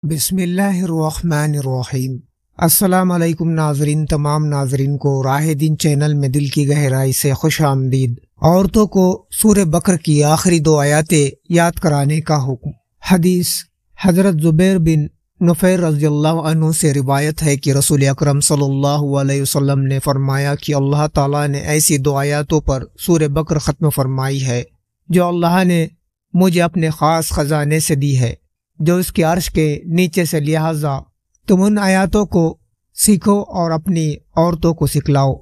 بسم اللہ الرحمن الرحیم۔ السلام علیکم ناظرین، تمام ناظرین کو راہ دین چینل میں دل کی گہرائی سے خوش آمدید۔ عورتوں کو سورہ بقرہ کی آخری 2 آیاتیں یاد کرانے کا حکم۔ حدیث حضرت زبیر بن نفیر رضی اللہ عنہ سے روایت ہے کہ رسول اکرم صلی اللہ علیہ وسلم نے فرمایا کہ اللہ تعالیٰ نے ایسی 2 آیاتوں پر سورہ بقرہ ختم فرمائی ہے جو اللہ نے مجھے اپنے خاص خزانے سے دی ہے، جو اس کے عرش کے نیچے سے، لہٰذا تم ان آیاتوں کو سیکھو اور اپنی عورتوں کو سکھلاؤ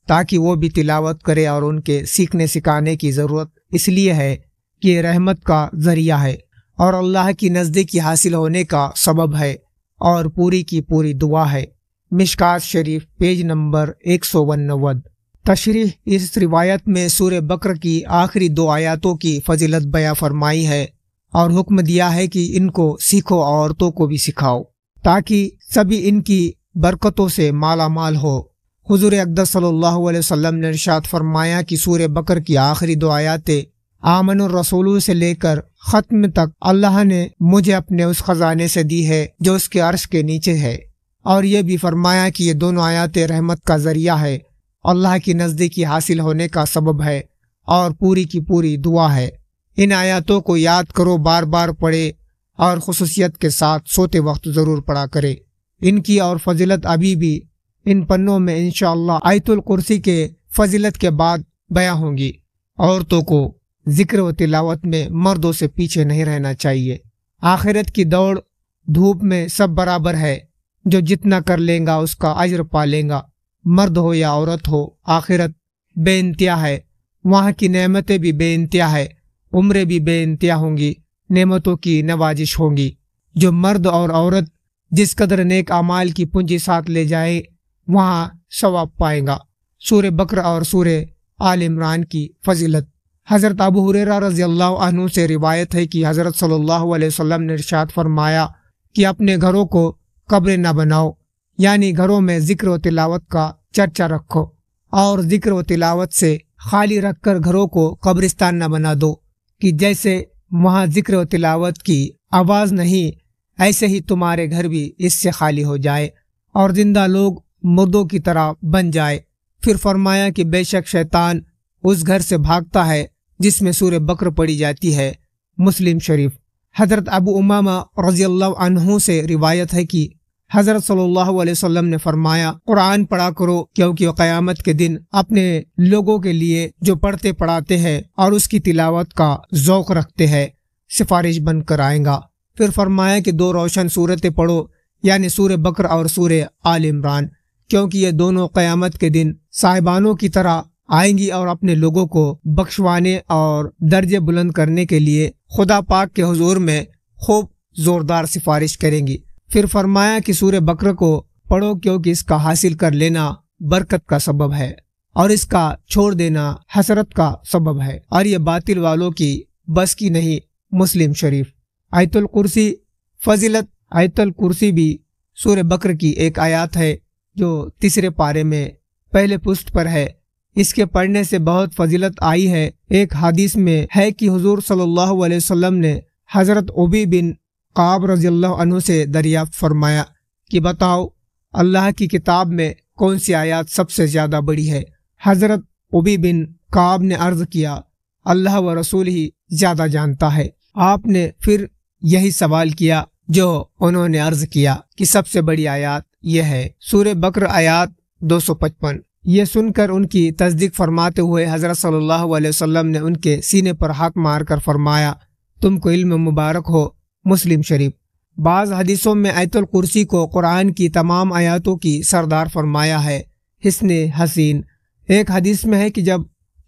تاکہ وہ بھی تلاوت کرے، اور ان کے سیکھنے سکھانے کی ضرورت اس لیے ہے کہ یہ رحمت کا ذریعہ ہے اور اللہ کی نزدیکی حاصل ہونے کا سبب ہے اور پوری کی پوری دعا ہے۔ مشکات شریف پیج نمبر 189۔ تشریح اس روایت میں سورہ بقرہ کی آخری 2 آیاتوں کی فضیلت بیان فرمائی ہے اور حکم دیا ہے کہ ان کو سیکھو اور عورتوں کو بھی سکھاؤ تاکہ سبھی ان کی برکتوں سے مالا مال ہو۔ حضور اقدس صلی اللہ علیہ وسلم نے ارشاد فرمایا کہ سورہ بقرہ کی آخری 2 آیاتیں آمن الرسول سے لے کر ختم تک اللہ نے مجھے اپنے اس خزانے سے دی ہے جو اس کے عرش کے نیچے ہے، اور یہ بھی فرمایا کہ یہ دونوں آیاتیں رحمت کا ذریعہ ہے، اللہ کی نزدیکی حاصل ہونے کا سبب ہے اور پوری کی پوری دعا ہے۔ ان آیاتوں کو یاد کرو، بار بار پڑھے اور خصوصیت کے ساتھ سوتے وقت ضرور پڑھا کرے۔ ان کی اور فضیلت ابھی بھی ان پنوں میں انشاءاللہ آیت الکرسی کے فضیلت کے بعد بیان ہوں گی۔ عورتوں کو ذکر و تلاوت میں مردوں سے پیچھے نہیں رہنا چاہیے۔ آخرت کی دوڑ دھوپ میں سب برابر ہے، جو جتنا کر لیں گا اس کا اجر پا لیں گا، مرد ہو یا عورت ہو۔ آخرت بے انتہا ہے، وہاں کی نعمتیں بھی بے انتہا ہے، عمریں بھی بے انتہا ہوں گی، نعمتوں کی نوازش ہوں گی۔ جو مرد اور عورت جس قدر نیک اعمال کی پونجی ساتھ لے جائے وہاں ثواب پائے گا۔ سورہ بقرہ اور سورہ آل عمران کی فضیلت۔ حضرت ابو ہریرہ رضی اللہ عنہ سے روایت ہے کہ حضرت صلی اللہ علیہ وسلم نے ارشاد فرمایا کہ اپنے گھروں کو قبریں نہ بناؤ، یعنی گھروں میں ذکر و تلاوت کا چرچا رکھو، اور ذکر و تلاوت سے خالی رکھ کر گھروں کو قبرستان نہ بنا دو کہ جیسے وہاں ذکر و تلاوت کی آواز نہیں، ایسے ہی تمہارے گھر بھی اس سے خالی ہو جائے اور زندہ لوگ مردوں کی طرح بن جائے۔ پھر فرمایا کہ بے شک شیطان اس گھر سے بھاگتا ہے جس میں سورہ بقرہ پڑھی جاتی ہے۔ مسلم شریف۔ حضرت ابو امامہ رضی اللہ عنہ سے روایت ہے کہ حضرت صلی اللہ علیہ وسلم نے فرمایا، قرآن پڑھا کرو کیونکہ وہ قیامت کے دن اپنے لوگوں کے لیے جو پڑھتے پڑھاتے ہیں اور اس کی تلاوت کا ذوق رکھتے ہیں سفارش بن کر آئیں گا۔ پھر فرمایا کہ 2 روشن صورتیں پڑھو، یعنی سورہ بقرہ اور سورہ آل عمران، کیونکہ یہ دونوں قیامت کے دن صاحبانوں کی طرح آئیں گی اور اپنے لوگوں کو بخشوانے اور درجے بلند کرنے کے لیے خدا پاک کے حضور میں خوب زوردار سفارش کریں گی۔ پھر فرمایا کہ سورہ بقرہ کو پڑھو کیونکہ اس کا حاصل کر لینا برکت کا سبب ہے اور اس کا چھوڑ دینا حسرت کا سبب ہے، اور یہ باطل والوں کی بس کی نہیں۔ مسلم شریف۔ آیت الکرسی فضیلت۔ آیت الکرسی بھی سورہ بقرہ کی ایک آیات ہے جو 3 پارے میں پہلے پشت پر ہے۔ اس کے پڑھنے سے بہت فضیلت آئی ہے۔ ایک حدیث میں ہے کہ حضور صلی اللہ علیہ وسلم نے حضرت ابی بن کعب رضی اللہ عنہ سے دریافت فرمایا کہ بتاؤ اللہ کی کتاب میں کون سی آیات سب سے زیادہ بڑی ہے؟ حضرت ابی بن کعب نے عرض کیا، اللہ و رسول ہی زیادہ جانتا ہے۔ آپ نے پھر یہی سوال کیا جو انہوں نے عرض کیا کہ سب سے بڑی آیات یہ ہے، سورہ بقرہ آیات 255۔ یہ سن کر ان کی تصدیق فرماتے ہوئے حضرت صلی اللہ علیہ وسلم نے ان کے سینے پر ہاتھ مار کر فرمایا، تم کو علم مبارک ہو۔ مسلم شریف۔ بعض حدیثوں میں آیت الکرسی کو قرآن کی تمام آیاتوں کی سردار فرمایا ہے، حسن حسین۔ ایک حدیث میں ہے کہ جب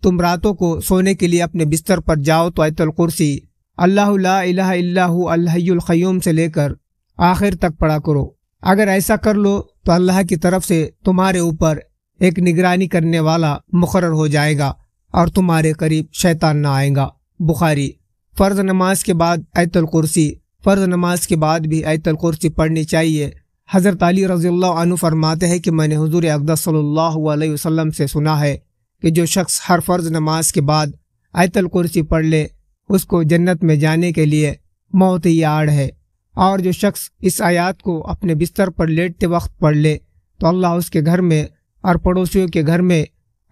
تم راتوں کو سونے کے لیے اپنے بستر پر جاؤ تو آیت الکرسی اللہ لا الہ الا ہو الحی القیوم سے لے کر آخر تک پڑھا کرو۔ اگر ایسا کر لو تو اللہ کی طرف سے تمہارے اوپر ایک نگرانی کرنے والا مقرر ہو جائے گا اور تمہارے قریب شیطان نہ آئے گا۔ بخاری۔ فرض نماز کے بعد آیت الکرسی۔ فرض نماز کے بعد بھی آیت الکرسی پڑھنی چاہیے۔ حضرت علی رضی اللہ عنہ فرماتے ہیں کہ میں نے حضور اقدس صلی اللہ علیہ وسلم سے سنا ہے کہ جو شخص ہر فرض نماز کے بعد آیت الکرسی پڑھ لے اس کو جنت میں جانے کے لیے موت ہی آڑ ہے، اور جو شخص اس آیات کو اپنے بستر پر لیٹتے وقت پڑھ لے تو اللہ اس کے گھر میں اور پڑوسیوں کے گھر میں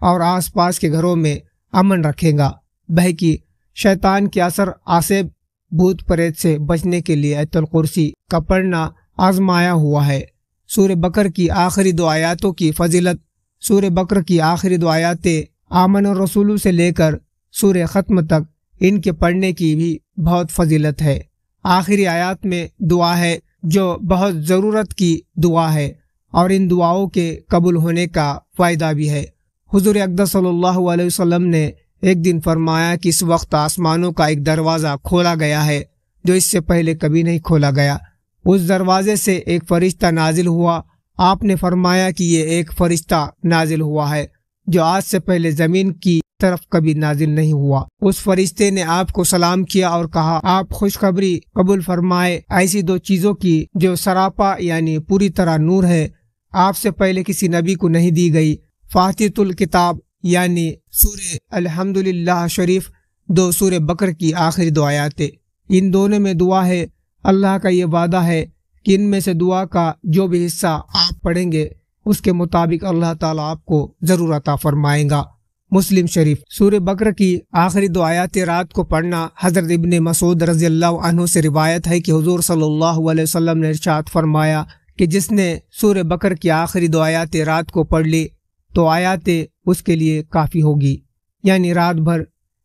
اور آس پاس کے گھروں میں امن رکھے گا۔ بہکی شیطان کے اثر آسیب بھوت پریت سے بچنے کے لیے آیت الکرسی کا پڑھنا آزمایا ہوا ہے۔ سورہ بقرہ کی آخری 2 آیاتوں کی فضیلت۔ سورہ بقرہ کی آخری 2 آیاتیں آمن الرسول سے لے کر سورہ ختم تک ان کے پڑھنے کی بھی بہت فضیلت ہے۔ آخری آیات میں دعا ہے جو بہت ضرورت کی دعا ہے اور ان دعاؤں کے قبول ہونے کا فائدہ بھی ہے۔ حضور اقدس صلی اللہ علیہ وسلم نے ایک دن فرمایا کہ اس وقت آسمانوں کا ایک دروازہ کھولا گیا ہے جو اس سے پہلے کبھی نہیں کھولا گیا۔ اس دروازے سے ایک فرشتہ نازل ہوا۔ آپ نے فرمایا کہ یہ ایک فرشتہ نازل ہوا ہے جو آج سے پہلے زمین کی طرف کبھی نازل نہیں ہوا۔ اس فرشتے نے آپ کو سلام کیا اور کہا آپ خوشخبری قبول فرمائے ایسی 2 چیزوں کی جو سراپا یعنی پوری طرح نور ہے، آپ سے پہلے کسی نبی کو نہیں دی گئی۔ فاتحۃ الکتاب یعنی سورہ الحمدللہ شریف 2 سورہ بقرہ کی آخری 2 آیاتیں، ان دونوں میں دعا ہے۔ اللہ کا یہ وعدہ ہے کہ ان میں سے دعا کا جو بھی حصہ آپ پڑھیں گے اس کے مطابق اللہ تعالیٰ آپ کو ضرور عطا فرمائے گا۔ مسلم شریف۔ سورہ بقرہ کی آخری 2 آیاتیں رات کو پڑھنا حضرت ابن مسعود رضی اللہ عنہ سے روایت ہے کہ حضور صلی اللہ علیہ وسلم نے ارشاد فرمایا کہ جس نے سورہ بقرہ کی آخری 2 آیاتیں رات کو پڑھ لی تو آیاتیں اس کے لیے کافی ہوگی، یعنی رات بھر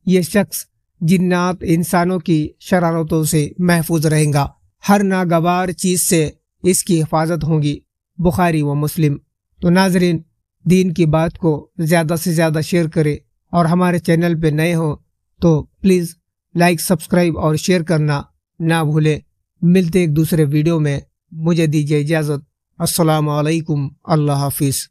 یہ شخص جنات انسانوں کی شرارتوں سے محفوظ رہیں گا، ہر ناگوار چیز سے اس کی حفاظت ہوگی۔ بخاری و مسلم۔ تو ناظرین، دین کی بات کو زیادہ سے زیادہ شیئر کریں اور ہمارے چینل پہ نئے ہوں تو پلیز لائک، سبسکرائب اور شیئر کرنا نہ بھولیں۔ ملتے ایک دوسرے ویڈیو میں، مجھے دیجیے اجازت۔ السلام علیکم، اللہ حافظ۔